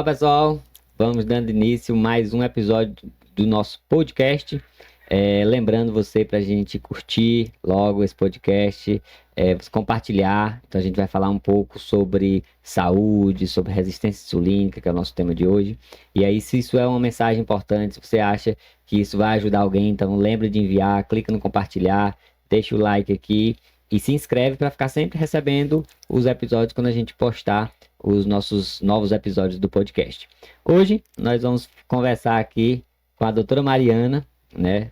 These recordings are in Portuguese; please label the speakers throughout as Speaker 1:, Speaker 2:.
Speaker 1: Olá, pessoal. Vamos dando início a mais um episódio do nosso podcast. Lembrando você para a gente curtir logo esse podcast, compartilhar. Então a gente vai falar um pouco sobre saúde, sobre resistência insulínica, que é o nosso tema de hoje. E aí, se isso é uma mensagem importante, se você acha que isso vai ajudar alguém, então lembre de enviar, clica no compartilhar, deixa o like aqui e se inscreve para ficar sempre recebendo os episódios quando a gente postar os nossos novos episódios do podcast. Hoje nós vamos conversar aqui com a doutora Mariana, né,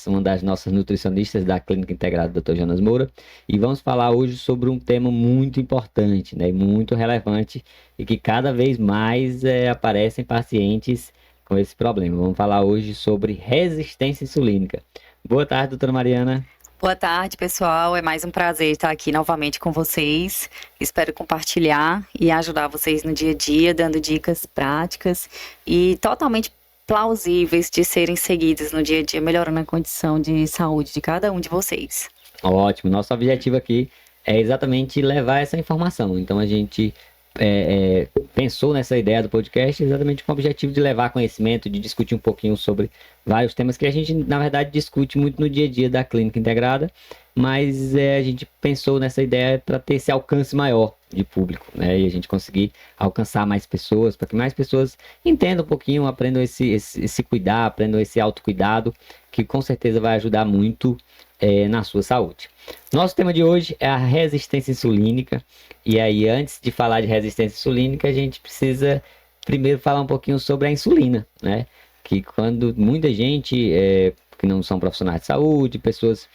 Speaker 1: uma das nossas nutricionistas da Clínica Integrada Dr. Jonas Moura, e vamos falar hoje sobre um tema muito importante, né, muito relevante e que cada vez mais aparecem pacientes com esse problema. Vamos falar hoje sobre resistência insulínica. Boa tarde, doutora Mariana.
Speaker 2: Boa tarde, pessoal. É mais um prazer estar aqui novamente com vocês. Espero compartilhar e ajudar vocês no dia a dia, dando dicas práticas e totalmente plausíveis de serem seguidas no dia a dia, melhorando a condição de saúde de cada um de vocês.
Speaker 1: Ótimo. Nosso objetivo aqui é exatamente levar essa informação. Então, a gente pensou nessa ideia do podcast exatamente com o objetivo de levar conhecimento, de discutir um pouquinho sobre vários temas que a gente, na verdade, discute muito no dia a dia da Clínica Integrada, mas a gente pensou nessa ideia para ter esse alcance maior de público, né? E a gente conseguir alcançar mais pessoas, para que mais pessoas entendam um pouquinho, aprendam esse cuidar, aprendam esse autocuidado, que com certeza vai ajudar muito na sua saúde. Nosso tema de hoje é a resistência insulínica. E aí, antes de falar de resistência insulínica, a gente precisa primeiro falar um pouquinho sobre a insulina, né? Que quando muita gente que não são profissionais de saúde, pessoas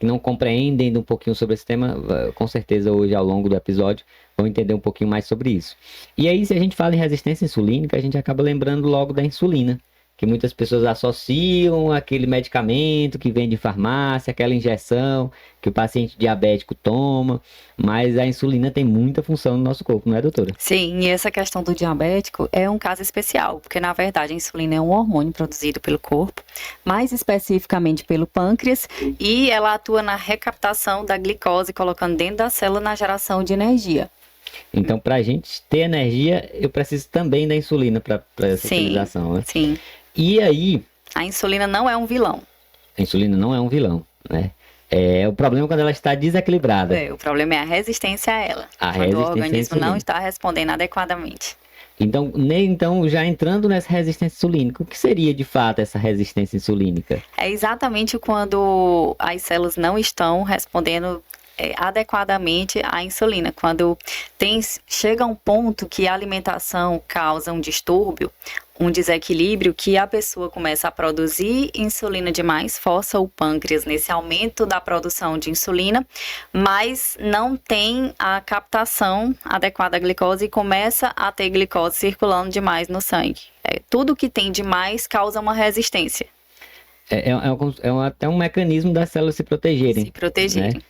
Speaker 1: que não compreendem um pouquinho sobre esse tema, com certeza hoje ao longo do episódio vão entender um pouquinho mais sobre isso. E aí, se a gente fala em resistência insulínica, a gente acaba lembrando logo da insulina, que muitas pessoas associam aquele medicamento que vem de farmácia, aquela injeção que o paciente diabético toma, mas a insulina tem muita função no nosso corpo, não é, doutora?
Speaker 2: Sim, e essa questão do diabético é um caso especial, porque na verdade a insulina é um hormônio produzido pelo corpo, mais especificamente pelo pâncreas, e ela atua na recaptação da glicose, colocando dentro da célula na geração de energia.
Speaker 1: Então, para a gente ter energia, eu preciso também da insulina para essa utilização, né?
Speaker 2: Sim.
Speaker 1: E aí...
Speaker 2: A insulina não é um vilão.
Speaker 1: A insulina não é um vilão, né? O problema é quando ela está desequilibrada.
Speaker 2: O problema é a resistência a ela. Quando o organismo não está respondendo adequadamente.
Speaker 1: Então, já entrando nessa resistência insulínica, o que seria de fato essa resistência insulínica?
Speaker 2: É exatamente quando as células não estão respondendo adequadamente à insulina. Quando chega a um ponto que a alimentação causa um distúrbio, um desequilíbrio, que a pessoa começa a produzir insulina demais, força o pâncreas nesse aumento da produção de insulina, mas não tem a captação adequada da glicose e começa a ter glicose circulando demais no sangue. Tudo que tem demais causa uma resistência.
Speaker 1: Até um mecanismo das células se protegerem.
Speaker 2: Se protegerem.
Speaker 1: Né?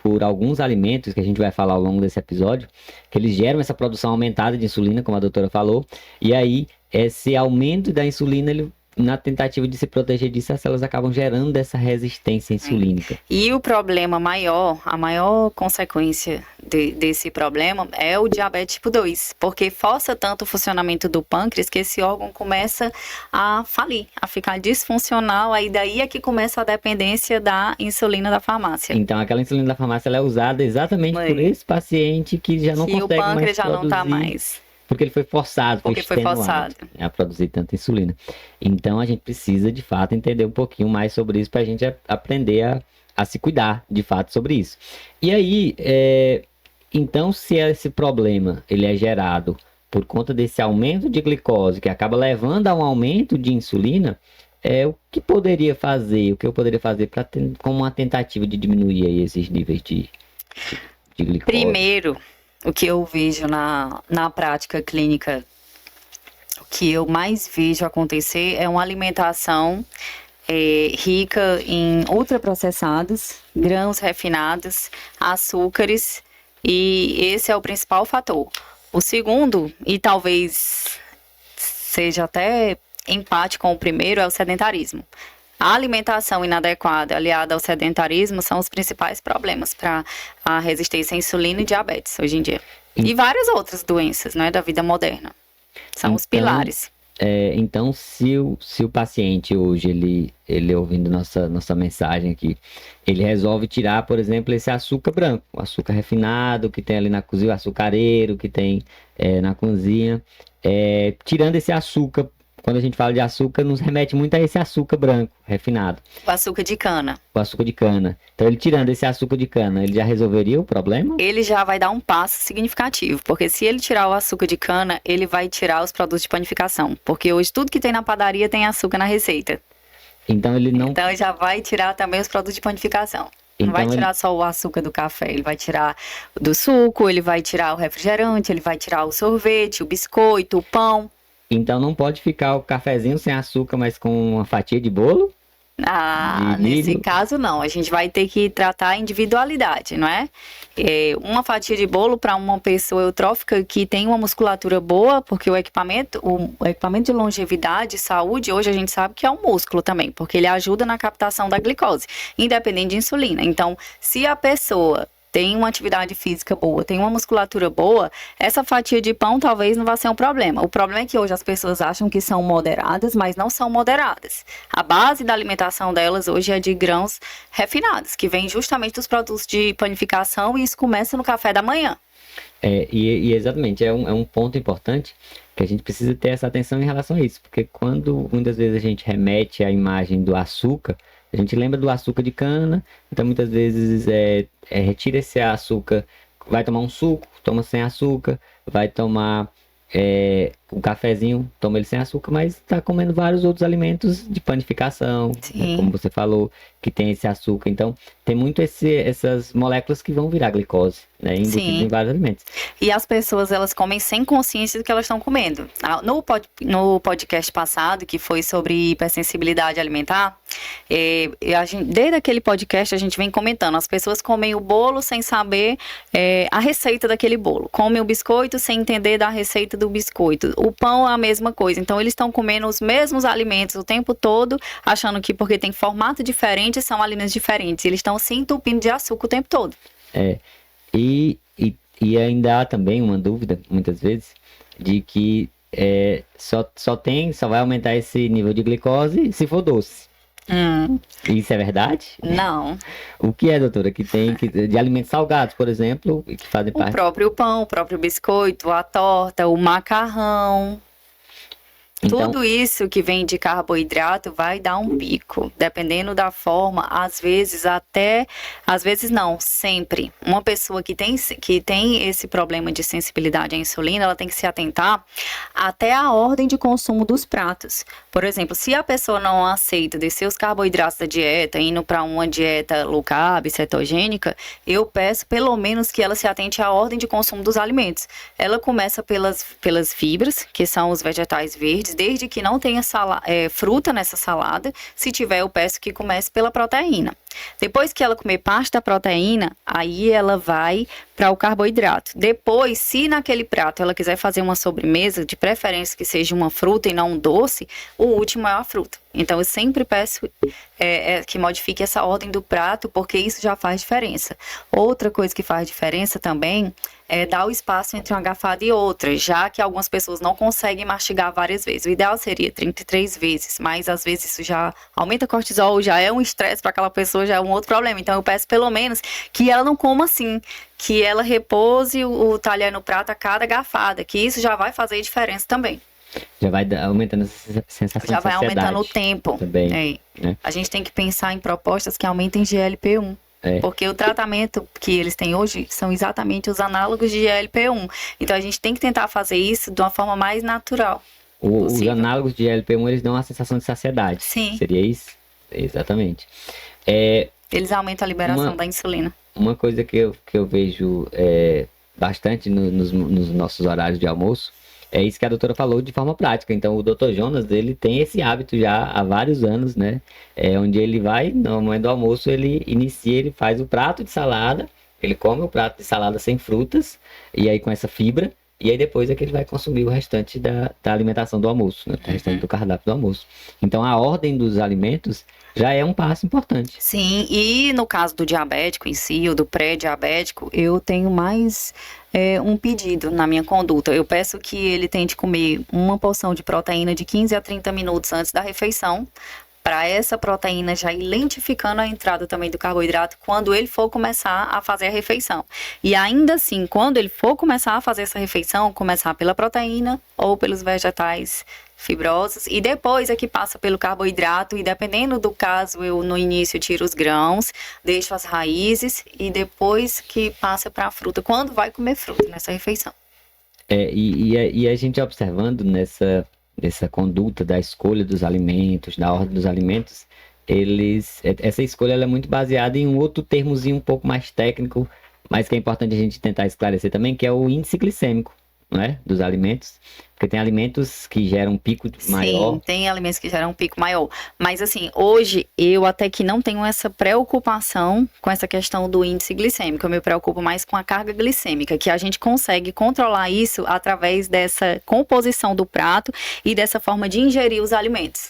Speaker 1: Por alguns alimentos que a gente vai falar ao longo desse episódio, que eles geram essa produção aumentada de insulina, como a doutora falou, e aí esse aumento da insulina, na tentativa de se proteger disso, as células acabam gerando essa resistência insulínica.
Speaker 2: E o problema maior, a maior consequência desse problema é o diabetes tipo 2, porque força tanto o funcionamento do pâncreas que esse órgão começa a falir, a ficar disfuncional, aí daí é que começa a dependência da insulina da farmácia.
Speaker 1: Então, aquela insulina da farmácia ela é usada exatamente por esse paciente que já não consegue mais produzir.
Speaker 2: Que o pâncreas já não está mais.
Speaker 1: Porque ele foi forçado,
Speaker 2: foi forçado
Speaker 1: a produzir tanta insulina. Então, a gente precisa, de fato, entender um pouquinho mais sobre isso para a gente aprender a se cuidar, de fato, sobre isso. E aí, então, se esse problema ele é gerado por conta desse aumento de glicose, que acaba levando a um aumento de insulina, o que eu poderia fazer como uma tentativa de diminuir aí esses níveis de glicose?
Speaker 2: Primeiro, o que eu vejo na prática clínica, o que eu mais vejo acontecer é uma alimentação rica em ultraprocessados, grãos refinados, açúcares, e esse é o principal fator. O segundo, e talvez seja até empate com o primeiro, é o sedentarismo. A alimentação inadequada aliada ao sedentarismo são os principais problemas para a resistência à insulina e diabetes hoje em dia. E várias outras doenças, né, da vida moderna. São os pilares.
Speaker 1: Então, se o paciente hoje, ele ouvindo nossa mensagem aqui, ele resolve tirar, por exemplo, esse açúcar branco, o açúcar refinado que tem ali na cozinha, o açucareiro que tem na cozinha, tirando esse açúcar, quando a gente fala de açúcar, nos remete muito a esse açúcar branco, refinado.
Speaker 2: O açúcar de cana.
Speaker 1: O açúcar de cana. Então, ele tirando esse açúcar de cana, ele já resolveria o problema?
Speaker 2: Ele já vai dar um passo significativo, porque se ele tirar o açúcar de cana, ele vai tirar os produtos de panificação, porque hoje tudo que tem na padaria tem açúcar na receita.
Speaker 1: Então, ele não...
Speaker 2: Então, ele já vai tirar também os produtos de panificação. Não vai tirar só o açúcar do café, ele vai tirar do suco, ele vai tirar o refrigerante, ele vai tirar o sorvete, o biscoito, o pão.
Speaker 1: Então não pode ficar o cafezinho sem açúcar, mas com uma fatia de bolo?
Speaker 2: Nesse caso não, a gente vai ter que tratar a individualidade, não é? Uma fatia de bolo para uma pessoa eutrófica que tem uma musculatura boa, porque o equipamento de longevidade e saúde, hoje a gente sabe que é um músculo também, porque ele ajuda na captação da glicose, independente de insulina. Então, se a pessoa tem uma atividade física boa, tem uma musculatura boa, essa fatia de pão talvez não vá ser um problema. O problema é que hoje as pessoas acham que são moderadas, mas não são moderadas. A base da alimentação delas hoje é de grãos refinados, que vem justamente dos produtos de panificação, e isso começa no café da manhã.
Speaker 1: E exatamente, é um ponto importante que a gente precisa ter essa atenção em relação a isso, porque quando muitas vezes a gente remete à imagem do açúcar, a gente lembra do açúcar de cana, então muitas vezes retira esse açúcar, vai tomar um suco, toma sem açúcar, vai tomar o cafezinho, toma ele sem açúcar, mas está comendo vários outros alimentos de panificação, né, como você falou, que tem esse açúcar. Então, tem muito essas moléculas que vão virar glicose, né, embutidas em vários alimentos.
Speaker 2: E as pessoas, elas comem sem consciência do que elas estão comendo. No podcast passado, que foi sobre hipersensibilidade alimentar, desde aquele podcast a gente vem comentando, as pessoas comem o bolo sem saber a receita daquele bolo, comem o biscoito sem entender da receita do biscoito, o pão é a mesma coisa. Então eles estão comendo os mesmos alimentos o tempo todo, achando que porque tem formato diferente são alimentos diferentes, eles estão se entupindo de açúcar o tempo todo.
Speaker 1: E ainda há também uma dúvida, muitas vezes, de que só vai aumentar esse nível de glicose se for doce. Isso é verdade?
Speaker 2: Não.
Speaker 1: O que é, doutora? Que tem de alimentos salgados, por exemplo, que fazem parte...
Speaker 2: O próprio pão, o próprio biscoito, a torta, o macarrão. Então, tudo isso que vem de carboidrato vai dar um pico, dependendo da forma, às vezes não, sempre. Uma pessoa que tem esse problema de sensibilidade à insulina, ela tem que se atentar até a ordem de consumo dos pratos. Por exemplo, se a pessoa não aceita descer os carboidratos da dieta, indo para uma dieta low carb, cetogênica, eu peço pelo menos que ela se atente à ordem de consumo dos alimentos. Ela começa pelas fibras, que são os vegetais verdes, desde que não tenha fruta nessa salada. Se tiver, eu peço que comece pela proteína. Depois que ela comer parte da proteína, aí ela vai para o carboidrato. Depois, se naquele prato ela quiser fazer uma sobremesa, de preferência que seja uma fruta e não um doce, o último é a fruta. Então, eu sempre peço que modifique essa ordem do prato, porque isso já faz diferença. Outra coisa que faz diferença também é dar o espaço entre uma garfada e outra, já que algumas pessoas não conseguem mastigar várias vezes. O ideal seria 33 vezes, mas às vezes isso já aumenta cortisol, já é um estresse para aquela pessoa, já é um outro problema. Então, eu peço pelo menos que ela não coma assim, que ela repouse o talher no prato a cada garfada, que isso já vai fazer diferença também.
Speaker 1: Já vai aumentando essa sensação
Speaker 2: já
Speaker 1: de
Speaker 2: vai
Speaker 1: saciedade.
Speaker 2: aumentando o tempo.
Speaker 1: Também, né?
Speaker 2: A gente tem que pensar em propostas que aumentem GLP-1. Porque o tratamento que eles têm hoje são exatamente os análogos de GLP-1. Então, a gente tem que tentar fazer isso de uma forma mais natural.
Speaker 1: Os análogos de GLP-1, eles dão uma sensação de saciedade.
Speaker 2: Sim.
Speaker 1: Seria isso? Exatamente.
Speaker 2: Eles aumentam a liberação da insulina.
Speaker 1: Uma coisa que eu vejo bastante nos nossos horários de almoço é isso que a doutora falou de forma prática. Então, o Dr. Jonas, ele tem esse hábito já há vários anos, né? Onde ele vai, no momento do almoço, ele faz o prato de salada, ele come o prato de salada sem frutas, e aí com essa fibra, e aí depois é que ele vai consumir o restante da alimentação do almoço, né? O restante do cardápio do almoço. Então a ordem dos alimentos já é um passo importante.
Speaker 2: Sim, e no caso do diabético em si, ou do pré-diabético, eu tenho mais um pedido na minha conduta. Eu peço que ele tente comer uma porção de proteína de 15 a 30 minutos antes da refeição, para essa proteína já ir lentificando a entrada também do carboidrato quando ele for começar a fazer a refeição. E ainda assim, quando ele for começar a fazer essa refeição, começar pela proteína ou pelos vegetais fibrosos, e depois é que passa pelo carboidrato, e dependendo do caso, eu no início tiro os grãos, deixo as raízes, e depois que passa para a fruta, quando vai comer fruta nessa refeição.
Speaker 1: E a gente observando nessa conduta da escolha dos alimentos, da ordem dos alimentos, essa escolha ela é muito baseada em um outro termozinho um pouco mais técnico, mas que é importante a gente tentar esclarecer também, que é o índice glicêmico, não é? Dos alimentos. Porque tem alimentos que geram um pico maior.
Speaker 2: Sim, tem alimentos que geram um pico maior. Mas assim, hoje eu até que não tenho essa preocupação com essa questão do índice glicêmico. Eu me preocupo mais com a carga glicêmica, que a gente consegue controlar isso através dessa composição do prato e dessa forma de ingerir os alimentos.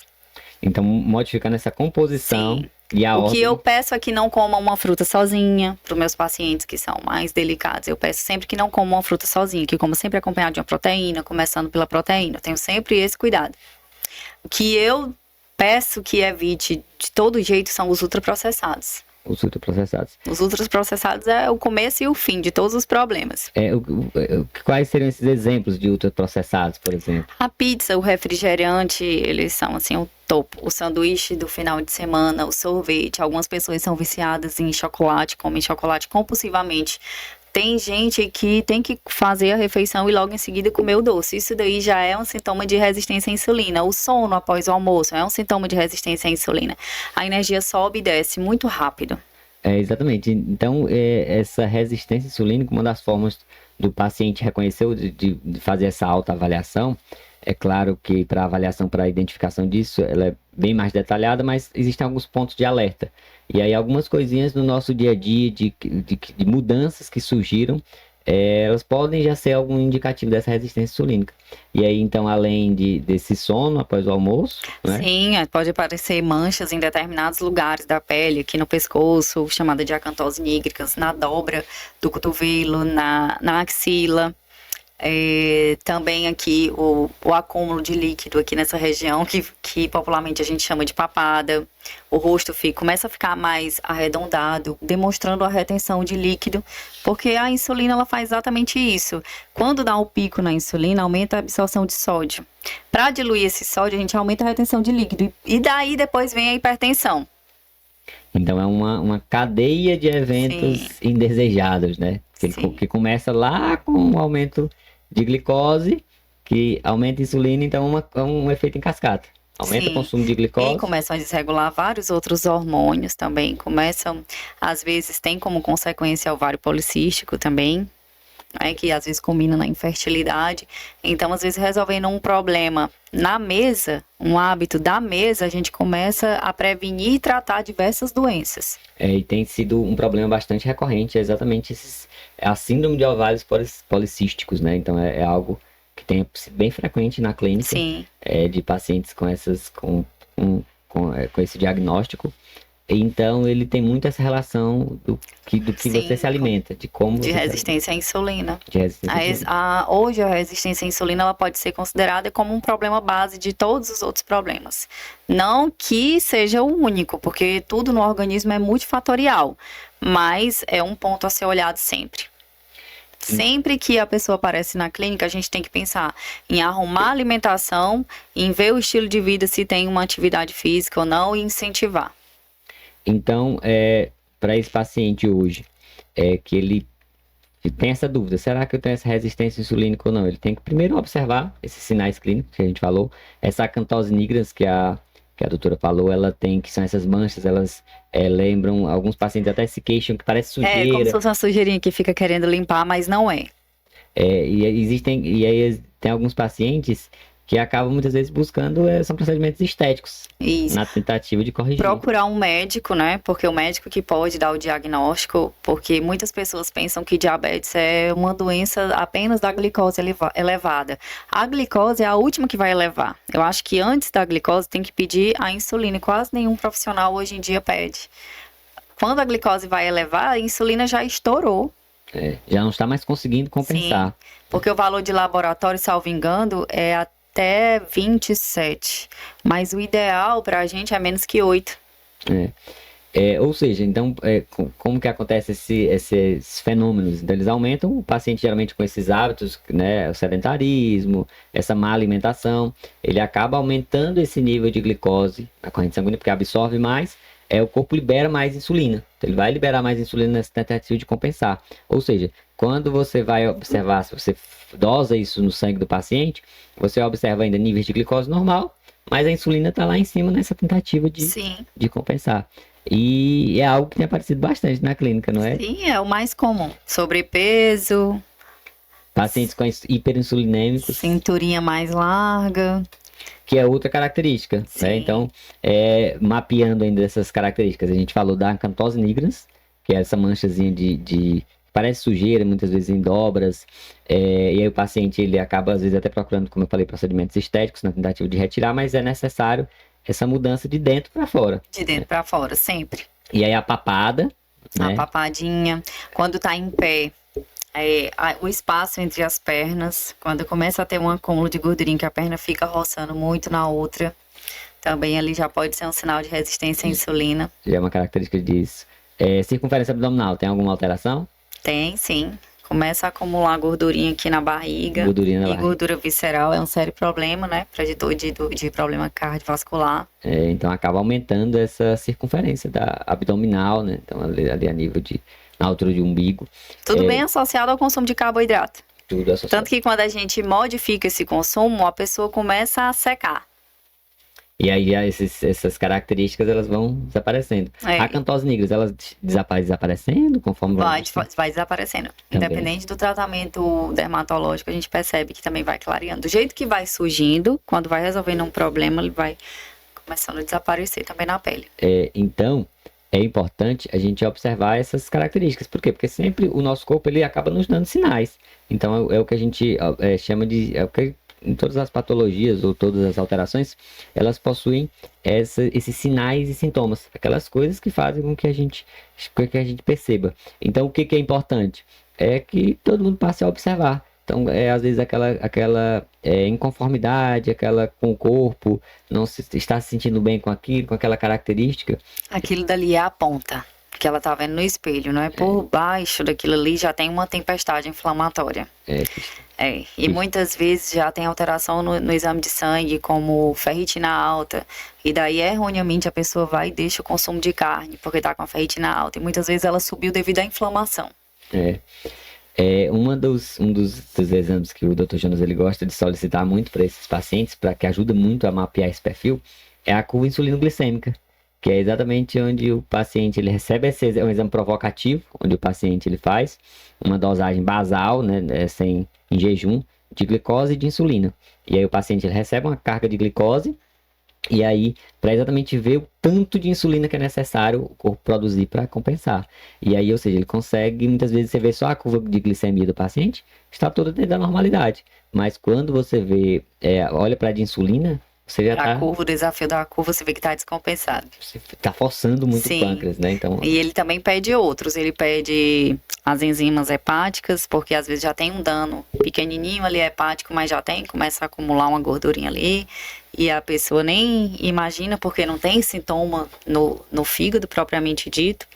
Speaker 1: Então, modificando essa composição.
Speaker 2: Sim.
Speaker 1: E a
Speaker 2: O
Speaker 1: ordem...
Speaker 2: que eu peço é que não comam uma fruta sozinha. Para os meus pacientes que são mais delicados, eu peço sempre que não comam uma fruta sozinha, que comam sempre acompanhado de uma proteína, começando pela proteína. Eu tenho sempre esse cuidado. O que eu peço que evite de todo jeito são os ultraprocessados.
Speaker 1: Os ultraprocessados.
Speaker 2: Os ultraprocessados é o começo e o fim de todos os problemas.
Speaker 1: Quais seriam esses exemplos de ultraprocessados, por exemplo?
Speaker 2: A pizza, o refrigerante, eles são assim o topo. O sanduíche do final de semana, o sorvete. Algumas pessoas são viciadas em chocolate, comem chocolate compulsivamente. Tem gente que tem que fazer a refeição e logo em seguida comer o doce. Isso daí já é um sintoma de resistência à insulina. O sono após o almoço é um sintoma de resistência à insulina. A energia sobe e desce muito rápido.
Speaker 1: Exatamente. Então, essa resistência insulínica, uma das formas do paciente reconhecer, de fazer essa autoavaliação, é claro que para avaliação, para identificação disso, ela é bem mais detalhada, mas existem alguns pontos de alerta. E aí algumas coisinhas no nosso dia a dia, de mudanças que surgiram, elas podem já ser algum indicativo dessa resistência insulínica. E aí, então, além desse sono após o almoço, né?
Speaker 2: Sim, pode aparecer manchas em determinados lugares da pele, aqui no pescoço, chamada de acantose nigricans, na dobra do cotovelo, na axila. Também aqui o acúmulo de líquido aqui nessa região, que popularmente a gente chama de papada. O rosto começa a ficar mais arredondado, demonstrando a retenção de líquido, porque a insulina ela faz exatamente isso. Quando dá um pico na insulina, aumenta a absorção de sódio. Para diluir esse sódio, a gente aumenta a retenção de líquido. E daí depois vem a hipertensão.
Speaker 1: Então é uma cadeia de eventos indesejados, né? Que começa lá com o aumento de glicose, que aumenta a insulina, então é um efeito em cascata. Aumenta o consumo de glicose.
Speaker 2: E começam a desregular vários outros hormônios também. Às vezes tem como consequência o ovário policístico também, que às vezes combina na infertilidade. Então, às vezes, resolvendo um problema na mesa, um hábito da mesa, a gente começa a prevenir e tratar diversas doenças.
Speaker 1: E tem sido um problema bastante recorrente, exatamente a síndrome de ovários policísticos, né? Então, é algo que tem sido bem frequente na clínica.
Speaker 2: Sim.
Speaker 1: De pacientes com esse diagnóstico. Então, ele tem muito essa relação do que você se alimenta, de como
Speaker 2: de resistência à insulina.
Speaker 1: À
Speaker 2: hoje, a resistência à insulina ela pode ser considerada como um problema base de todos os outros problemas. Não que seja o único, porque tudo no organismo é multifatorial, mas é um ponto a ser olhado sempre. Sempre que a pessoa aparece na clínica, a gente tem que pensar em arrumar a alimentação, em ver o estilo de vida, se tem uma atividade física ou não, e incentivar.
Speaker 1: Então, para esse paciente hoje, que ele tem essa dúvida, será que eu tenho essa resistência insulínica ou não? Ele tem que primeiro observar esses sinais clínicos que a gente falou. Essa acantose nigrans que a doutora falou, que são essas manchas, elas lembram, alguns pacientes até se queixam que parece sujeira.
Speaker 2: Como se fosse uma sujeirinha que fica querendo limpar, mas não é.
Speaker 1: E aí tem alguns pacientes que acabam muitas vezes buscando são procedimentos estéticos
Speaker 2: Isso.
Speaker 1: na tentativa de corrigir.
Speaker 2: Procurar um médico, né? Porque o médico que pode dar o diagnóstico, porque muitas pessoas pensam que diabetes é uma doença apenas da glicose elevada. A glicose é a última que vai elevar. Eu acho que antes da glicose tem que pedir a insulina, e quase nenhum profissional hoje em dia pede. Quando a glicose vai elevar, a insulina já estourou.
Speaker 1: Já não está mais conseguindo compensar.
Speaker 2: Sim, porque o valor de laboratório, salvo engano, é até 27. Mas o ideal para a gente é menos que 8.
Speaker 1: Ou seja, então, como que acontece esses fenômenos? Então, eles aumentam, o paciente geralmente com esses hábitos, né, o sedentarismo, essa má alimentação, ele acaba aumentando esse nível de glicose na corrente sanguínea, porque absorve mais, o corpo libera mais insulina. Então, ele vai liberar mais insulina nessa tentativa de compensar. Ou seja, quando você vai observar, se você dosa isso no sangue do paciente, você observa ainda níveis de glicose normal, mas a insulina está lá em cima nessa tentativa de compensar. E é algo que tem aparecido bastante na clínica, não é?
Speaker 2: Sim, é o mais comum. Sobrepeso.
Speaker 1: Pacientes com hiperinsulinêmicos.
Speaker 2: Cinturinha mais larga.
Speaker 1: Que é outra característica, né? Então, mapeando ainda essas características, a gente falou da acantose nigrans, que é essa manchazinha parece sujeira, muitas vezes em dobras, e aí o paciente ele acaba às vezes até procurando, como eu falei, procedimentos estéticos na tentativa de retirar, mas é necessário essa mudança de dentro para fora.
Speaker 2: De dentro para fora, sempre.
Speaker 1: E aí a papada, né?
Speaker 2: A papadinha, quando tá em pé, o espaço entre as pernas, quando começa a ter um acúmulo de gordurinha, que a perna fica roçando muito na outra, também ali já pode ser um sinal de resistência à insulina.
Speaker 1: Já é uma característica disso. Circunferência abdominal, tem alguma alteração?
Speaker 2: Tem, sim. Começa a acumular gordurinha aqui na barriga. Gordura visceral é um sério problema, né? Preditor de problema cardiovascular.
Speaker 1: Então acaba aumentando essa circunferência abdominal, né? Então ali a nível na altura de umbigo.
Speaker 2: Tudo bem associado ao consumo de carboidrato.
Speaker 1: Tudo associado.
Speaker 2: Tanto que quando a gente modifica esse consumo, a pessoa começa a secar.
Speaker 1: E aí essas características elas vão desaparecendo. A acantose nigrans, ela vai desaparecendo conforme
Speaker 2: vai desaparecendo. Também. Independente do tratamento dermatológico, a gente percebe que também vai clareando. Do jeito que vai surgindo, quando vai resolvendo um problema, ele vai começando a desaparecer também na pele.
Speaker 1: Então, é importante a gente observar essas características. Por quê? Porque sempre o nosso corpo ele acaba nos dando sinais. Então, é o que a gente chama de... em todas as patologias ou todas as alterações, elas possuem esses sinais e sintomas, aquelas coisas que fazem com que a gente perceba. Então, o que é importante? É que todo mundo passe a observar. Então, às vezes aquela inconformidade, com o corpo, não está se sentindo bem com aquilo, com aquela característica.
Speaker 2: Aquilo dali é a ponta que ela tá vendo no espelho, não é? Por baixo daquilo ali já tem uma tempestade inflamatória. E muitas vezes já tem alteração no exame de sangue, como ferritina alta. E daí, erroneamente, a pessoa vai e deixa o consumo de carne, porque tá com a ferritina alta. E muitas vezes ela subiu devido à inflamação.
Speaker 1: Um dos exames que o Dr. Jonas ele gosta de solicitar muito para esses pacientes, para que ajuda muito a mapear esse perfil, é a curva insulino-glicêmica, que é exatamente onde o paciente ele recebe um exame provocativo, onde o paciente ele faz uma dosagem basal, né, em jejum, de glicose e de insulina. E aí o paciente ele recebe uma carga de glicose, e aí para exatamente ver o tanto de insulina que é necessário o corpo produzir para compensar. E aí, ou seja, ele consegue, muitas vezes você vê só a curva de glicemia do paciente, está toda dentro da normalidade. Mas quando você vê, olha para a de insulina, você já
Speaker 2: o desafio da curva, você vê que está descompensado.
Speaker 1: Você está forçando muito o pâncreas, né? Então...
Speaker 2: E ele também pede outros. Ele pede as enzimas hepáticas, porque às vezes já tem um dano pequenininho ali hepático, mas já começa a acumular uma gordurinha ali. E a pessoa nem imagina, porque não tem sintoma no fígado propriamente dito.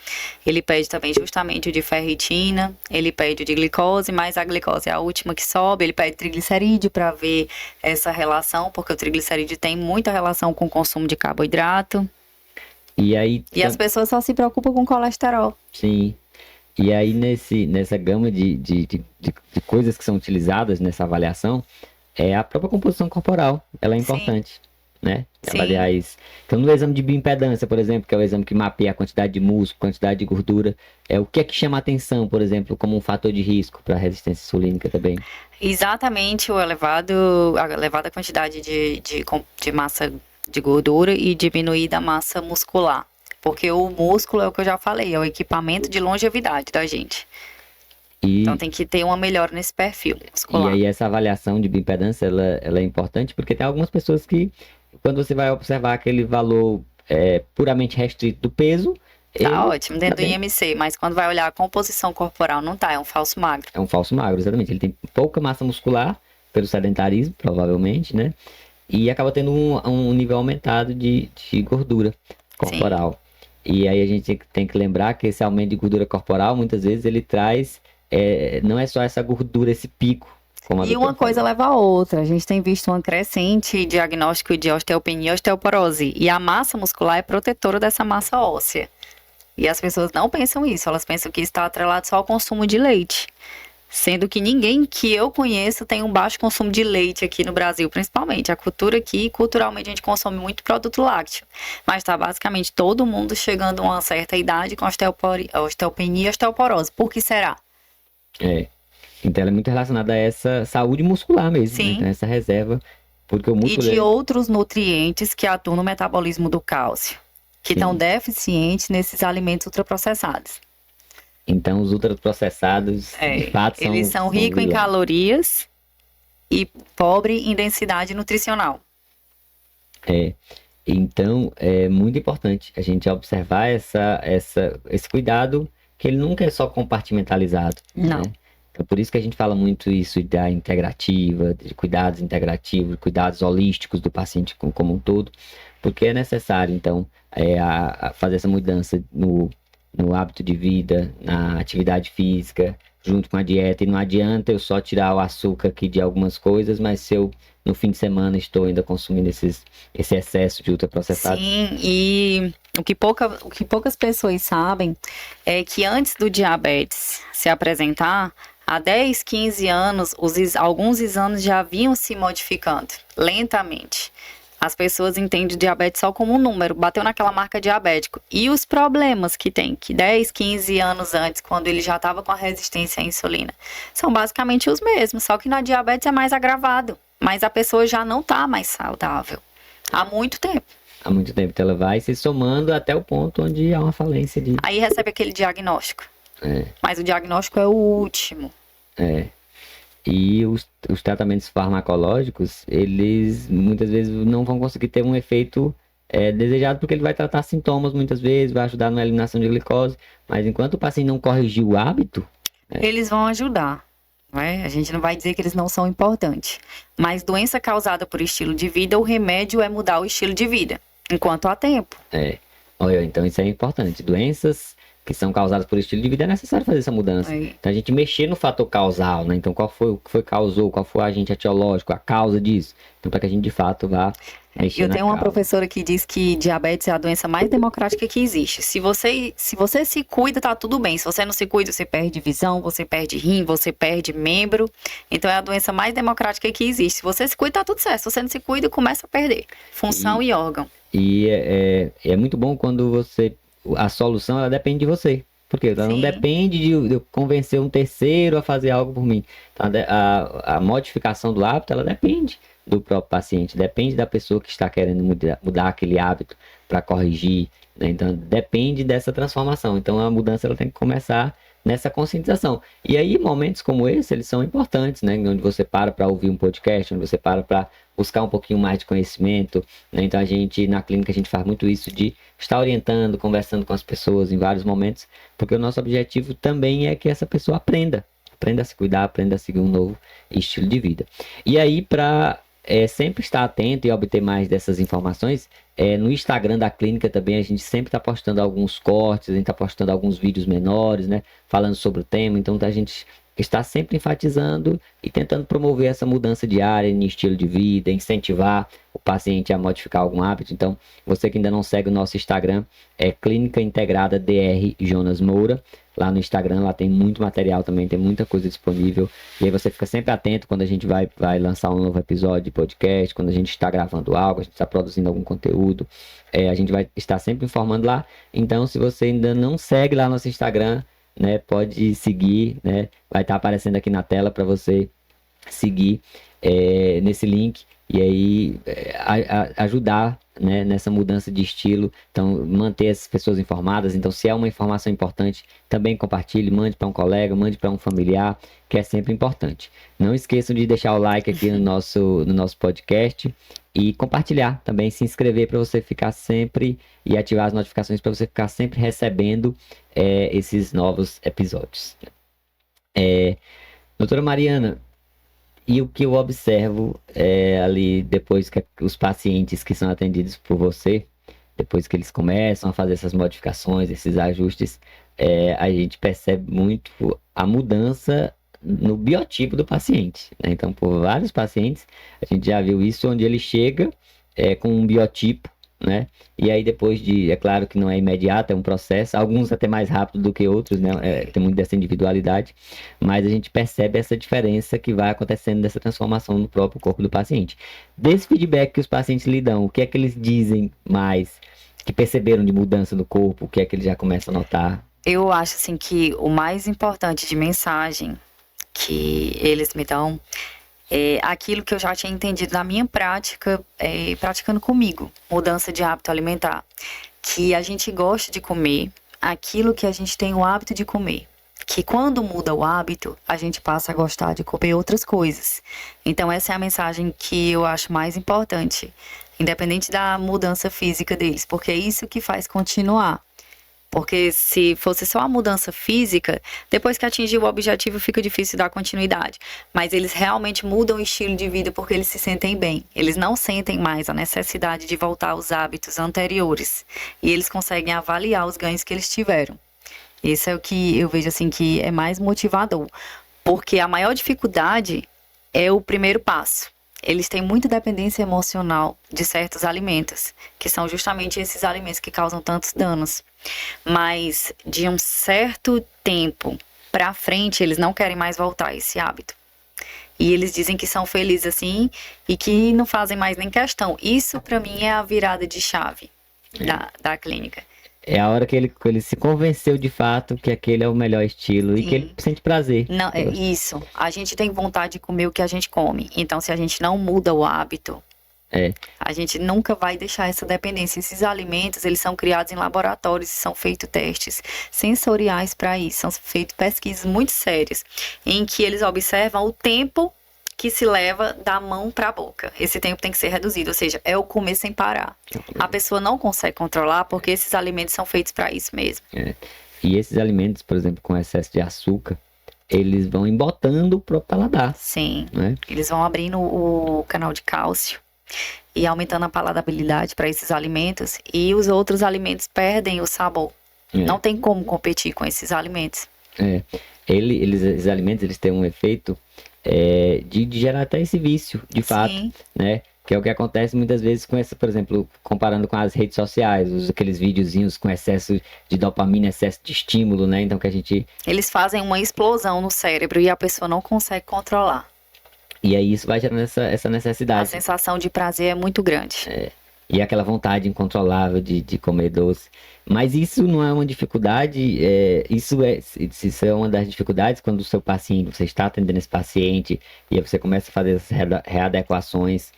Speaker 2: Ele pede também justamente o de ferritina, ele pede o de glicose, mas a glicose é a última que sobe. Ele pede triglicerídeo para ver essa relação, porque o triglicerídeo tem muita relação com o consumo de carboidrato. E as pessoas só se preocupam com colesterol.
Speaker 1: Sim. E aí nessa gama de coisas que são utilizadas nessa avaliação, a própria composição corporal, ela é importante. né?
Speaker 2: Sim.
Speaker 1: Avaliar isso. Então, no exame de bioimpedância, por exemplo, que é o exame que mapeia a quantidade de músculo, quantidade de gordura, o que é que chama a atenção, por exemplo, como um fator de risco para a resistência insulínica também?
Speaker 2: Exatamente a elevada quantidade de massa de gordura e diminuir da massa muscular. Porque o músculo é o que eu já falei, é o equipamento de longevidade da gente. Então tem que ter uma melhora nesse perfil muscular.
Speaker 1: E aí essa avaliação de bioimpedância, ela é importante porque tem algumas pessoas que, quando você vai observar aquele valor puramente restrito do peso,
Speaker 2: tá ótimo, dentro do IMC, mas quando vai olhar a composição corporal, não tá, é um falso magro.
Speaker 1: É um falso magro, exatamente. Ele tem pouca massa muscular, pelo sedentarismo, provavelmente, né? E acaba tendo um nível aumentado de gordura corporal. Sim. E aí a gente tem que lembrar que esse aumento de gordura corporal, muitas vezes, ele traz, não é só essa gordura, esse pico.
Speaker 2: E uma coisa leva a outra. A gente tem visto um crescente diagnóstico de osteopenia e osteoporose. E a massa muscular é protetora dessa massa óssea. E as pessoas não pensam isso, elas pensam que está atrelado só ao consumo de leite. Sendo que ninguém que eu conheço tem um baixo consumo de leite aqui no Brasil, principalmente. A cultura aqui, culturalmente, a gente consome muito produto lácteo. Mas está basicamente todo mundo chegando a uma certa idade com osteopenia e osteoporose. Por que será?
Speaker 1: Então ela é muito relacionada a essa saúde muscular mesmo, né? Então, essa reserva. Porque o músculo
Speaker 2: e de outros nutrientes que atuam no metabolismo do cálcio, que estão deficientes nesses alimentos ultraprocessados.
Speaker 1: Então, os ultraprocessados, de fato,
Speaker 2: eles são ricos em calorias e pobre em densidade nutricional.
Speaker 1: Então, é muito importante a gente observar esse cuidado, que ele nunca é só compartimentalizado.
Speaker 2: Não.
Speaker 1: Né? Então, por isso que a gente fala muito isso da integrativa, de cuidados integrativos, cuidados holísticos do paciente como um todo, porque é necessário, então, fazer essa mudança no hábito de vida, na atividade física, junto com a dieta. E não adianta eu só tirar o açúcar aqui de algumas coisas, mas se eu, no fim de semana, estou ainda consumindo esse excesso de ultraprocessados.
Speaker 2: Sim, e o que poucas pessoas sabem é que antes do diabetes se apresentar, há 10, 15 anos, alguns exames já vinham se modificando lentamente. As pessoas entendem o diabetes só como um número, bateu naquela marca diabético. E os problemas que tem, que 10, 15 anos antes, quando ele já estava com a resistência à insulina, são basicamente os mesmos, só que na diabetes é mais agravado. Mas a pessoa já não está mais saudável há muito tempo.
Speaker 1: Há muito tempo, então ela vai se somando até o ponto onde há uma falência de...
Speaker 2: Aí recebe aquele diagnóstico. Mas o diagnóstico é o último.
Speaker 1: E os tratamentos farmacológicos, eles muitas vezes não vão conseguir ter um efeito desejado, porque ele vai tratar sintomas muitas vezes, vai ajudar na eliminação de glicose, mas enquanto o paciente não corrigir o hábito...
Speaker 2: Eles vão ajudar, né? A gente não vai dizer que eles não são importantes. Mas doença causada por estilo de vida, o remédio é mudar o estilo de vida, enquanto há tempo.
Speaker 1: Olha, então isso é importante. Doenças que são causadas por estilo de vida, é necessário fazer essa mudança. Então a gente mexer no fator causal, né? Então qual foi o que causou, qual foi o agente etiológico, a causa disso. Então para que a gente de fato vá mexer
Speaker 2: Eu tenho uma professora que diz que diabetes é a doença mais democrática que existe. Se você se cuida, tá tudo bem. Se você não se cuida, você perde visão, você perde rim, você perde membro. Então é a doença mais democrática que existe. Se você se cuida, tá tudo certo. Se você não se cuida, começa a perder função e órgão.
Speaker 1: E é muito bom quando a solução, ela depende de você. Porque ela não depende de eu convencer um terceiro a fazer algo por mim. Então, a modificação do hábito, ela depende do próprio paciente. Depende da pessoa que está querendo mudar aquele hábito para corrigir. Né? Então, depende dessa transformação. Então, a mudança ela tem que começar nessa conscientização. E aí, momentos como esse, eles são importantes, né? Onde você para ouvir um podcast, onde você para buscar um pouquinho mais de conhecimento, né? Então, na clínica, a gente faz muito isso de estar orientando, conversando com as pessoas em vários momentos, porque o nosso objetivo também é que essa pessoa aprenda a se cuidar, aprenda a seguir um novo estilo de vida. E aí, para sempre estar atento e obter mais dessas informações, no Instagram da clínica também a gente sempre está postando alguns cortes, a gente está postando alguns vídeos menores, né, falando sobre o tema. Então a gente está sempre enfatizando e tentando promover essa mudança diária em estilo de vida, incentivar o paciente a modificar algum hábito. Então, você que ainda não segue o nosso Instagram, é Clínica Integrada DR Jonas Moura. lá no Instagram, lá tem muito material também, tem muita coisa disponível. E aí você fica sempre atento quando a gente vai lançar um novo episódio de podcast, quando a gente está gravando algo, a gente está produzindo algum conteúdo. A gente vai estar sempre informando lá. Então, se você ainda não segue lá nosso Instagram, né, pode seguir, né? Vai estar aparecendo aqui na tela para você seguir nesse link. E aí ajudar, né, nessa mudança de estilo. Então, manter as pessoas informadas. Então, se é uma informação importante, também compartilhe, mande para um colega, mande para um familiar, que é sempre importante. Não esqueçam de deixar o like aqui no nosso podcast e compartilhar também, se inscrever para você ficar sempre e ativar as notificações para você ficar sempre recebendo esses novos episódios. Doutora Mariana, e o que eu observo ali depois que os pacientes que são atendidos por você, depois que eles começam a fazer essas modificações, esses ajustes, a gente percebe muito a mudança no biotipo do paciente, né? Então, por vários pacientes, a gente já viu isso, onde ele chega com um biotipo, né? E aí depois é claro que não é imediato, é um processo, alguns até mais rápido do que outros, né? Tem muito dessa individualidade, mas a gente percebe essa diferença que vai acontecendo dessa transformação no próprio corpo do paciente. Desse feedback que os pacientes lhe dão, o que é que eles dizem mais, que perceberam de mudança no corpo, o que é que eles já começam a notar?
Speaker 2: Eu acho assim que o mais importante de mensagem que eles me dão é aquilo que eu já tinha entendido na minha prática, praticando comigo, mudança de hábito alimentar. Que a gente gosta de comer aquilo que a gente tem o hábito de comer. Que quando muda o hábito, a gente passa a gostar de comer outras coisas. Então essa é a mensagem que eu acho mais importante, independente da mudança física deles, porque é isso que faz continuar. Porque se fosse só a mudança física, depois que atingir o objetivo fica difícil dar continuidade. Mas eles realmente mudam o estilo de vida porque eles se sentem bem. Eles não sentem mais a necessidade de voltar aos hábitos anteriores. E eles conseguem avaliar os ganhos que eles tiveram. Esse é o que eu vejo assim que é mais motivador. Porque a maior dificuldade é o primeiro passo. Eles têm muita dependência emocional de certos alimentos, que são justamente esses alimentos que causam tantos danos. Mas de um certo tempo para frente, eles não querem mais voltar a esse hábito. E eles dizem que são felizes assim e que não fazem mais nem questão. Isso para mim é a virada de chave da clínica.
Speaker 1: É a hora que ele se convenceu de fato que aquele é o melhor estilo. Sim. E que ele sente prazer.
Speaker 2: Não, isso. A gente tem vontade de comer o que a gente come. Então, se a gente não muda o hábito, a gente nunca vai deixar essa dependência. Esses alimentos, eles são criados em laboratórios, são feitos testes sensoriais para isso. São feitas pesquisas muito sérias, em que eles observam o tempo que se leva da mão para a boca. Esse tempo tem que ser reduzido, ou seja, é o comer sem parar. A pessoa não consegue controlar porque esses alimentos são feitos para isso mesmo.
Speaker 1: E esses alimentos, por exemplo, com excesso de açúcar, eles vão embotando o próprio paladar.
Speaker 2: Sim, eles vão abrindo o canal de cálcio e aumentando a palatabilidade para esses alimentos, e os outros alimentos perdem o sabor. Não tem como competir com esses alimentos.
Speaker 1: Esses alimentos, eles têm um efeito de gerar até esse vício, de fato, né? Que é o que acontece muitas vezes com essa, por exemplo, comparando com as redes sociais, aqueles videozinhos com excesso de dopamina, excesso de estímulo, né? Então que a gente... Eles
Speaker 2: fazem uma explosão no cérebro e a pessoa não consegue controlar.
Speaker 1: E aí isso vai gerando essa necessidade.
Speaker 2: A sensação de prazer é muito grande.
Speaker 1: E aquela vontade incontrolável de comer doce. Mas isso não é uma dificuldade, isso é uma das dificuldades quando o seu paciente, você está atendendo esse paciente e aí você começa a fazer essas readequações.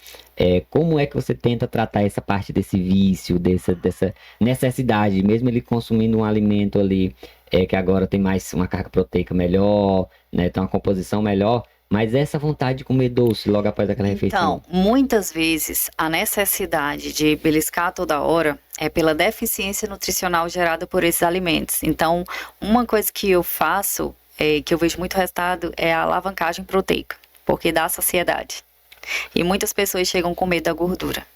Speaker 1: Como é que você tenta tratar essa parte desse vício, dessa necessidade, mesmo ele consumindo um alimento ali que agora tem mais uma carga proteica melhor, né, tem uma composição melhor, mas essa vontade de comer doce logo após aquela refeição?
Speaker 2: Então, muitas vezes a necessidade de beliscar toda hora é pela deficiência nutricional gerada por esses alimentos. Então, uma coisa que eu faço, que eu vejo muito resultado, é a alavancagem proteica, porque dá saciedade. E muitas pessoas chegam com medo da gordura.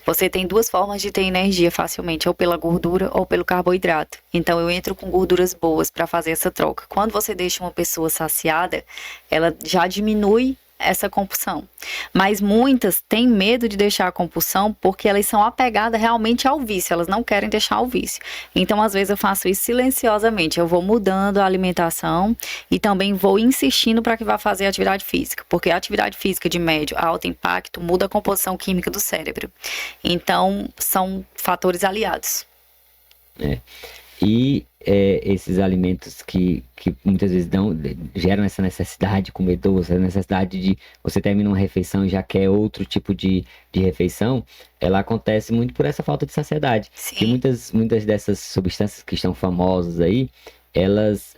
Speaker 2: Você tem duas formas de ter energia facilmente, ou pela gordura ou pelo carboidrato. Então eu entro com gorduras boas para fazer essa troca. Quando você deixa uma pessoa saciada, ela já diminui essa compulsão. Mas muitas têm medo de deixar a compulsão porque elas são apegadas realmente ao vício, elas não querem deixar o vício. Então, às vezes, eu faço isso silenciosamente, eu vou mudando a alimentação e também vou insistindo para que vá fazer atividade física, porque a atividade física de médio a alto impacto muda a composição química do cérebro. Então, são fatores aliados.
Speaker 1: E esses alimentos que muitas vezes geram essa necessidade de comer doce, essa necessidade de você termina uma refeição e já quer outro tipo de refeição, ela acontece muito por essa falta de saciedade.
Speaker 2: Sim.
Speaker 1: E muitas dessas substâncias que estão famosas aí, elas,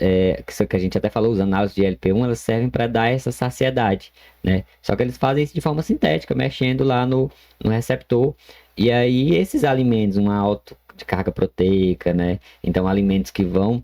Speaker 1: que a gente até falou, os análises de LP1, elas servem para dar essa saciedade, né? Só que eles fazem isso de forma sintética, mexendo lá no receptor. E aí esses alimentos, uma alta de carga proteica, né? Então alimentos que vão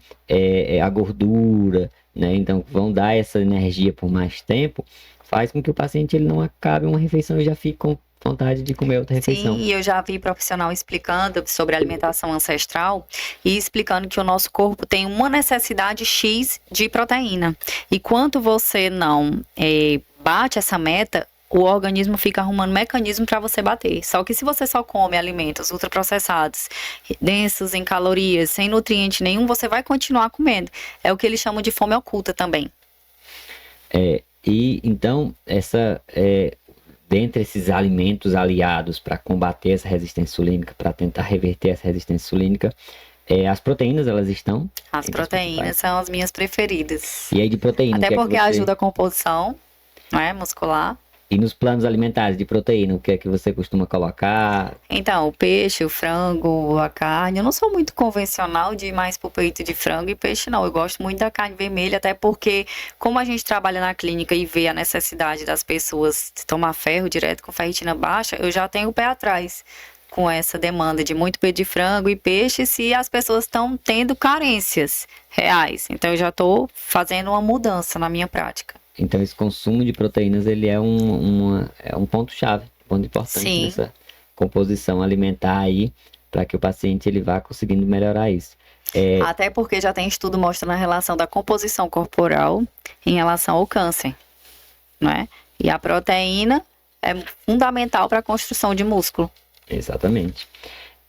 Speaker 1: a gordura, né? Então vão dar essa energia por mais tempo, faz com que o paciente ele não acabe uma refeição e já fique com vontade de comer outra refeição.
Speaker 2: Sim, e eu já vi profissional explicando sobre alimentação ancestral e explicando que o nosso corpo tem uma necessidade X de proteína. E quando você não bate essa meta, o organismo fica arrumando mecanismo para você bater. Só que se você só come alimentos ultraprocessados, densos em calorias, sem nutriente nenhum, você vai continuar comendo. É o que eles chamam de fome oculta também.
Speaker 1: E então, dentre esses alimentos aliados para combater essa resistência insulínica, para tentar reverter essa resistência insulínica, as proteínas, elas estão?
Speaker 2: As proteínas são as minhas preferidas.
Speaker 1: E aí de proteína?
Speaker 2: Até porque ajuda a composição, né, muscular.
Speaker 1: E nos planos alimentares de proteína, o que é que você costuma colocar?
Speaker 2: Então, o peixe, o frango, a carne. Eu não sou muito convencional de ir mais pro peito de frango e peixe, não. Eu gosto muito da carne vermelha, até porque, como a gente trabalha na clínica e vê a necessidade das pessoas de tomar ferro direto com ferritina baixa, eu já tenho o pé atrás com essa demanda de muito peito de frango e peixe se as pessoas estão tendo carências reais. Então, eu já estou fazendo uma mudança na minha prática.
Speaker 1: Então, esse consumo de proteínas, ele é um ponto-chave, um ponto importante
Speaker 2: Sim.
Speaker 1: nessa composição alimentar aí, para que o paciente ele vá conseguindo melhorar isso.
Speaker 2: Até porque já tem estudo mostrando a relação da composição corporal em relação ao câncer, né? E a proteína é fundamental para a construção de músculo.
Speaker 1: Exatamente.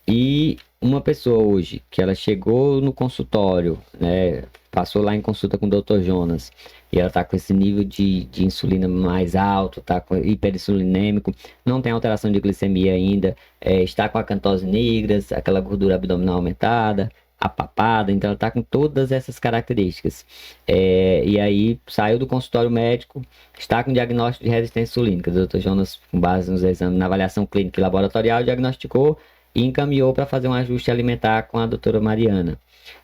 Speaker 1: E uma pessoa hoje, que ela chegou no consultório, né, passou lá em consulta com o Dr. Jonas, e ela está com esse nível de insulina mais alto, está com hiperinsulinêmico, não tem alteração de glicemia ainda, está com a acantose nigras, aquela gordura abdominal aumentada, a papada, então ela está com todas essas características. E aí saiu do consultório médico, está com diagnóstico de resistência insulínica. O Dr. Jonas, com base nos exames, na avaliação clínica e laboratorial, diagnosticou e encaminhou para fazer um ajuste alimentar com a doutora Mariana.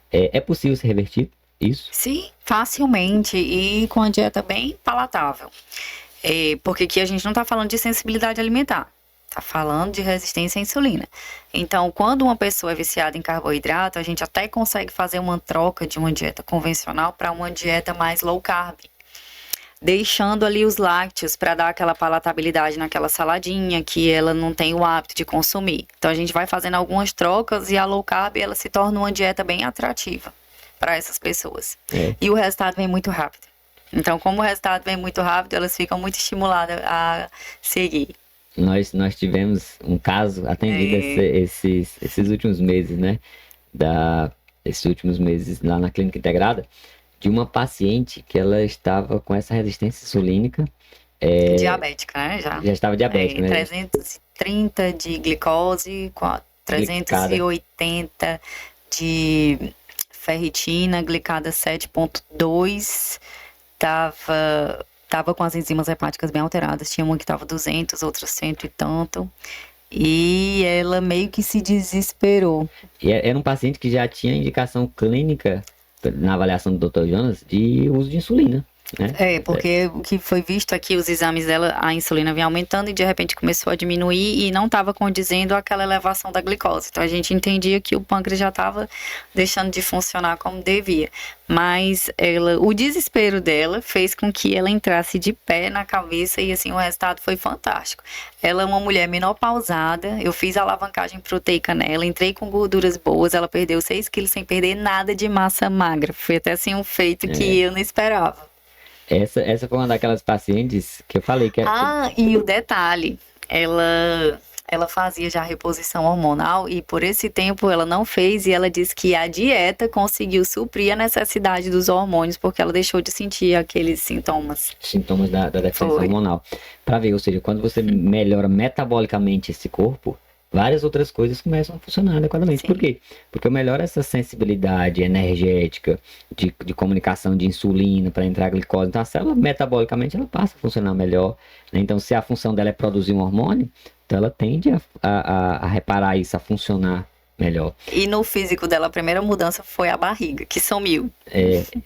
Speaker 1: É possível se revertir isso?
Speaker 2: Sim, facilmente e com a dieta bem palatável. Porque aqui a gente não está falando de sensibilidade alimentar, está falando de resistência à insulina. Então, quando uma pessoa é viciada em carboidrato, a gente até consegue fazer uma troca de uma dieta convencional para uma dieta mais low carb, deixando ali os lácteos para dar aquela palatabilidade naquela saladinha que ela não tem o hábito de consumir. Então, a gente vai fazendo algumas trocas e a low carb ela se torna uma dieta bem atrativa para essas pessoas. E o resultado vem muito rápido. Então, como o resultado vem muito rápido, elas ficam muito estimuladas a seguir.
Speaker 1: Nós tivemos um caso atendido esses últimos meses, né? Esses últimos meses lá na Clínica Integrada, de uma paciente que ela estava com essa resistência insulínica.
Speaker 2: Diabética, né?
Speaker 1: Já estava diabética, né?
Speaker 2: 330 de glicose, 380 de ferritina, glicada 7,2, tava com as enzimas hepáticas bem alteradas, tinha uma que tava 200, outras 100 e tanto, e ela meio que se desesperou.
Speaker 1: E era um paciente que já tinha indicação clínica, na avaliação do Dr. Jonas, de uso de insulina, né?
Speaker 2: Porque o que foi visto aqui, os exames dela, a insulina vinha aumentando e de repente começou a diminuir e não estava condizendo aquela elevação da glicose. Então a gente entendia que o pâncreas já estava deixando de funcionar como devia. Mas o desespero dela fez com que ela entrasse de pé na cabeça e assim o resultado foi fantástico. Ela é uma mulher menopausada, eu fiz a alavancagem proteica nela, entrei com gorduras boas, ela perdeu 6 quilos sem perder nada de massa magra. Foi até assim um feito que eu não esperava.
Speaker 1: Essa foi uma daquelas pacientes que eu falei que
Speaker 2: E o detalhe, ela fazia já reposição hormonal e por esse tempo ela não fez e ela disse que a dieta conseguiu suprir a necessidade dos hormônios porque ela deixou de sentir aqueles sintomas.
Speaker 1: Sintomas da deficiência hormonal. Para ver, ou seja, quando você melhora metabolicamente esse corpo, várias outras coisas começam a funcionar adequadamente.
Speaker 2: Sim.
Speaker 1: Por quê? Porque eu melhoro essa sensibilidade energética de comunicação de insulina para entrar glicose. Então a célula metabolicamente ela passa a funcionar melhor, né? Então se a função dela é produzir um hormônio, então ela tende a reparar isso, a funcionar melhor.
Speaker 2: E no físico dela, a primeira mudança foi a barriga, que sumiu.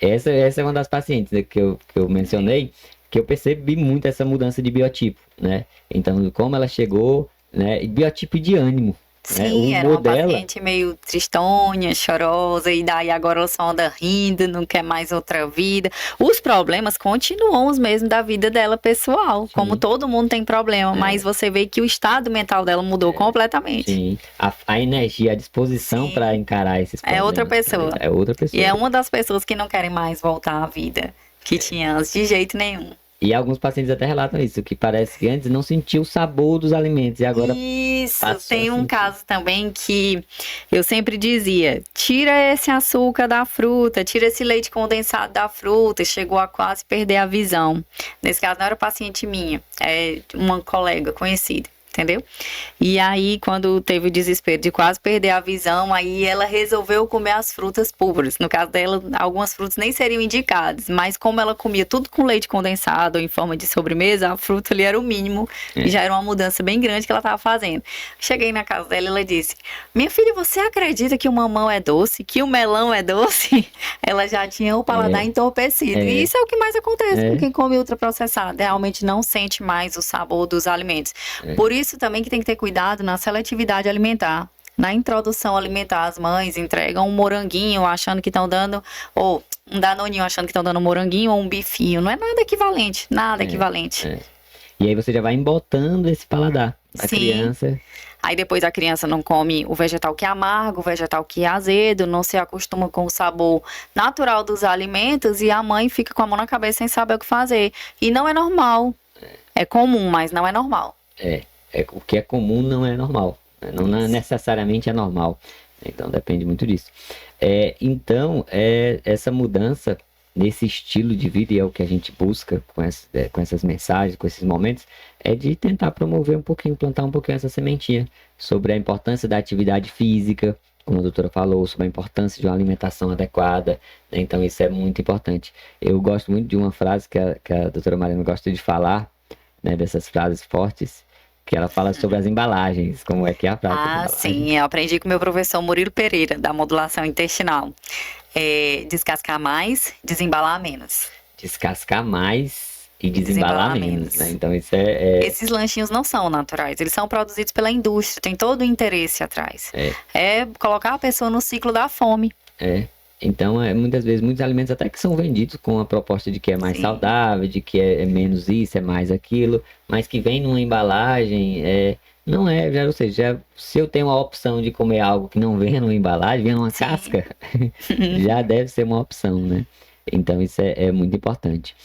Speaker 1: Essa é uma das pacientes, né, que eu mencionei, que eu percebi muito essa mudança de biotipo, né? Então, como ela chegou, né? Biotipo de ânimo.
Speaker 2: Sim, era uma paciente meio tristonha, chorosa, e daí agora ela só anda rindo, não quer mais outra vida. Os problemas continuam os mesmos da vida dela pessoal, sim, como todo mundo tem problema, mas você vê que o estado mental dela mudou completamente.
Speaker 1: Sim, a energia, a disposição para encarar esses problemas.
Speaker 2: É outra pessoa.
Speaker 1: É outra pessoa.
Speaker 2: E é uma das pessoas que não querem mais voltar à vida que tinha antes, de jeito nenhum.
Speaker 1: E alguns pacientes até relatam isso, que parece que antes não sentia o sabor dos alimentos e agora
Speaker 2: isso, tem um caso também que eu sempre dizia, tira esse açúcar da fruta, tira esse leite condensado da fruta, chegou a quase perder a visão. Nesse caso não era paciente minha, é uma colega conhecida. Entendeu? E aí, quando teve o desespero de quase perder a visão, aí ela resolveu comer as frutas puras. No caso dela, algumas frutas nem seriam indicadas, mas como ela comia tudo com leite condensado ou em forma de sobremesa, a fruta ali era o mínimo e já era uma mudança bem grande que ela estava fazendo. Cheguei na casa dela e ela disse, minha filha, você acredita que o mamão é doce? Que o melão é doce? Ela já tinha o paladar entorpecido. E isso é o que mais acontece com quem come ultraprocessado. Realmente não sente mais o sabor dos alimentos. Por isso também que tem que ter cuidado na seletividade alimentar. Na introdução alimentar, as mães entregam um moranguinho achando que estão dando, ou um danoninho achando que estão dando um moranguinho ou um bifinho. Não é nada equivalente, nada equivalente.
Speaker 1: E aí você já vai embotando esse paladar da criança.
Speaker 2: Aí depois a criança não come o vegetal que é amargo, o vegetal que é azedo, não se acostuma com o sabor natural dos alimentos e a mãe fica com a mão na cabeça sem saber o que fazer. E não é normal. É comum, mas não é normal.
Speaker 1: O que é comum não é normal, não necessariamente é normal, então depende muito disso. Então, essa mudança nesse estilo de vida, e é o que a gente busca com essas mensagens, com esses momentos, é de tentar promover um pouquinho, plantar um pouquinho essa sementinha sobre a importância da atividade física, como a doutora falou, sobre a importância de uma alimentação adequada, né? Então isso é muito importante. Eu gosto muito de uma frase que a doutora Mariana gosta de falar, né, dessas frases fortes, que ela fala sobre as embalagens, como é que é a prática.
Speaker 2: Sim, eu aprendi com meu professor Murilo Pereira, da modulação intestinal. Descascar mais, desembalar menos.
Speaker 1: Descascar mais e desembalar menos, né? Então isso
Speaker 2: Esses lanchinhos não são naturais, eles são produzidos pela indústria, tem todo o interesse atrás. É colocar a pessoa no ciclo da fome.
Speaker 1: Então, muitas vezes, muitos alimentos até que são vendidos com a proposta de que é mais saudável, de que é menos isso, é mais aquilo, mas que vem numa embalagem, não é, ou seja, se eu tenho a opção de comer algo que não venha numa embalagem, venha numa casca, já deve ser uma opção, né? Então, isso é muito importante.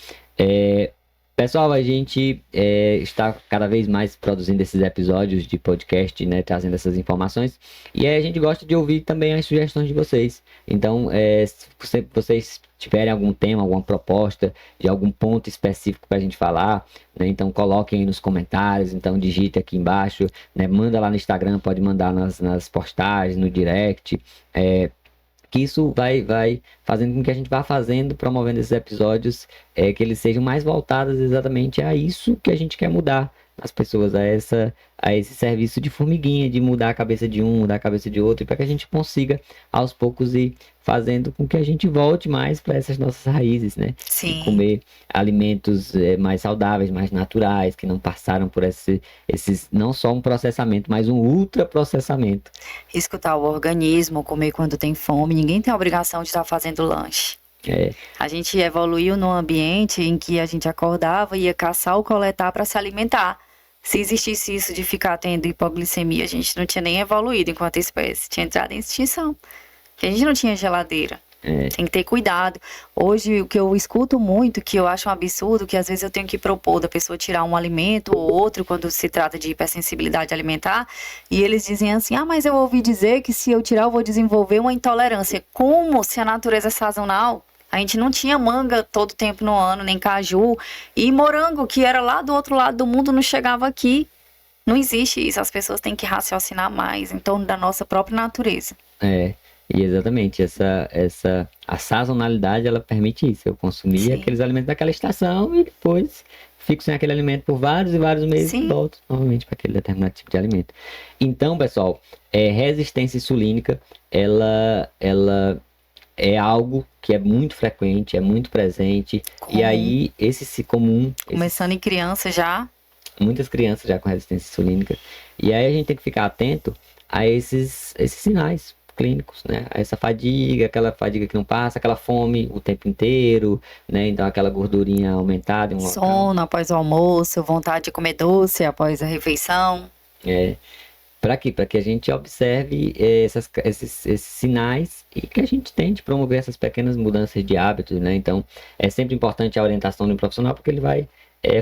Speaker 1: Pessoal, a gente está cada vez mais produzindo esses episódios de podcast, né, trazendo essas informações, e a gente gosta de ouvir também as sugestões de vocês. Então, se vocês tiverem algum tema, alguma proposta de algum ponto específico para a gente falar, né, então coloquem aí nos comentários, então digite aqui embaixo, né, manda lá no Instagram, pode mandar nas postagens, no direct, que isso vai fazendo com que a gente vá promovendo esses episódios, que eles sejam mais voltados exatamente a isso que a gente quer mudar as pessoas, a esse serviço de formiguinha, de mudar a cabeça de um, mudar a cabeça de outro, e para que a gente consiga, aos poucos, ir fazendo com que a gente volte mais para essas nossas raízes, né?
Speaker 2: Sim.
Speaker 1: E comer alimentos mais saudáveis, mais naturais, que não passaram por esses, não só um processamento, mas um ultraprocessamento.
Speaker 2: Escutar o organismo, comer quando tem fome, ninguém tem a obrigação de estar fazendo lanche. A gente evoluiu num ambiente em que a gente acordava, ia caçar ou coletar para se alimentar. Se existisse isso de ficar tendo hipoglicemia, a gente não tinha nem evoluído enquanto espécie, tinha entrado em extinção. Porque a gente não tinha geladeira. Tem que ter cuidado. Hoje, o que eu escuto muito, que eu acho um absurdo, que às vezes eu tenho que propor da pessoa tirar um alimento ou outro, quando se trata de hipersensibilidade alimentar, e eles dizem assim, mas eu ouvi dizer que se eu tirar eu vou desenvolver uma intolerância. Como se a natureza é sazonal? A gente não tinha manga todo tempo no ano, nem caju, e morango, que era lá do outro lado do mundo, não chegava aqui. Não existe isso, as pessoas têm que raciocinar mais em torno da nossa própria natureza.
Speaker 1: E exatamente, a sazonalidade, ela permite isso, eu consumir aqueles alimentos daquela estação e depois fico sem aquele alimento por vários e vários meses e volto novamente para aquele determinado tipo de alimento. Então, pessoal, resistência insulínica, ela é algo que é muito frequente, é muito presente, e aí
Speaker 2: começando em criança já.
Speaker 1: Muitas crianças já com resistência insulínica, e aí a gente tem que ficar atento a esses sinais clínicos, né? Essa fadiga, aquela fadiga que não passa, aquela fome o tempo inteiro, né? Então aquela gordurinha aumentada.
Speaker 2: Sono após o almoço, vontade de comer doce após a refeição.
Speaker 1: Para quê? Para que a gente observe esses sinais e que a gente tente promover essas pequenas mudanças de hábitos, né? Então é sempre importante a orientação de um profissional, porque ele vai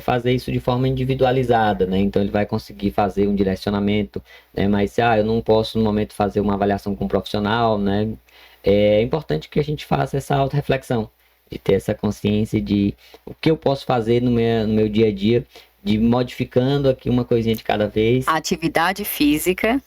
Speaker 1: fazer isso de forma individualizada, né? Então ele vai conseguir fazer um direcionamento, né? Mas se eu não posso no momento fazer uma avaliação com um profissional, né? É importante que a gente faça essa autorreflexão, de ter essa consciência de o que eu posso fazer no meu dia a dia, de modificando aqui uma coisinha de cada vez.
Speaker 2: Atividade física,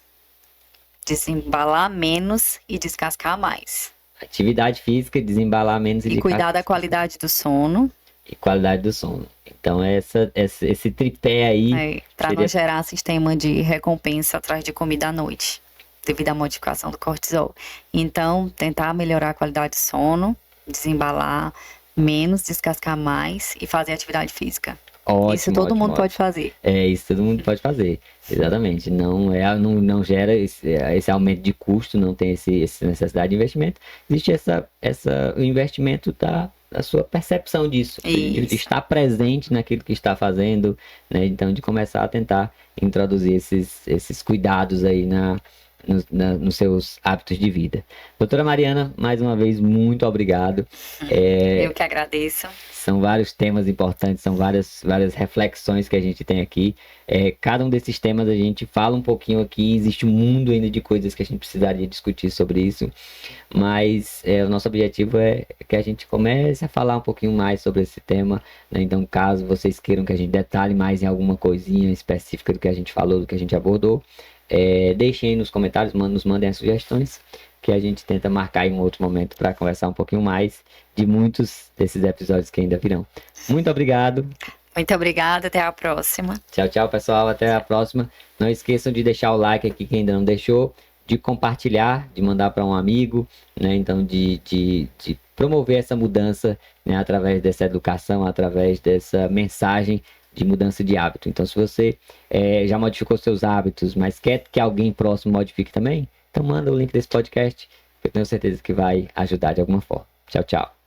Speaker 2: desembalar menos e descascar mais.
Speaker 1: Atividade física, desembalar menos
Speaker 2: e cuidar da qualidade do sono.
Speaker 1: E qualidade do sono. Então, esse tripé aí...
Speaker 2: para não gerar sistema de recompensa atrás de comida à noite, devido à modificação do cortisol. Então, tentar melhorar a qualidade do sono, desembalar menos, descascar mais e fazer atividade física.
Speaker 1: Ótimo,
Speaker 2: isso todo mundo pode fazer.
Speaker 1: Isso todo mundo pode fazer. Exatamente. Não gera esse aumento de custo, não tem essa necessidade de investimento. Existe o investimento da sua percepção disso, de estar presente naquilo que está fazendo, né? Então, de começar a tentar introduzir esses cuidados aí nos seus hábitos de vida. Doutora Mariana, mais uma vez, muito obrigado.
Speaker 2: Eu que agradeço.
Speaker 1: São vários temas importantes, são várias reflexões que a gente tem aqui. Cada um desses temas a gente fala um pouquinho aqui, existe um mundo ainda de coisas que a gente precisaria discutir sobre isso, mas o nosso objetivo é que a gente comece a falar um pouquinho mais sobre esse tema, né? Então, caso vocês queiram que a gente detalhe mais em alguma coisinha específica do que a gente falou, do que a gente abordou, deixem aí nos comentários, nos mandem as sugestões, que a gente tenta marcar em um outro momento para conversar um pouquinho mais de muitos desses episódios que ainda virão. Muito obrigado.
Speaker 2: Muito obrigada, até a próxima.
Speaker 1: Tchau, tchau, pessoal, até a próxima. Não esqueçam de deixar o like aqui quem ainda não deixou, de compartilhar, de mandar para um amigo, né? Então de promover essa mudança, né? Através dessa educação, através dessa mensagem de mudança de hábito. Então, se você já modificou seus hábitos, mas quer que alguém próximo modifique também, então manda o link desse podcast, que eu tenho certeza que vai ajudar de alguma forma. Tchau, tchau.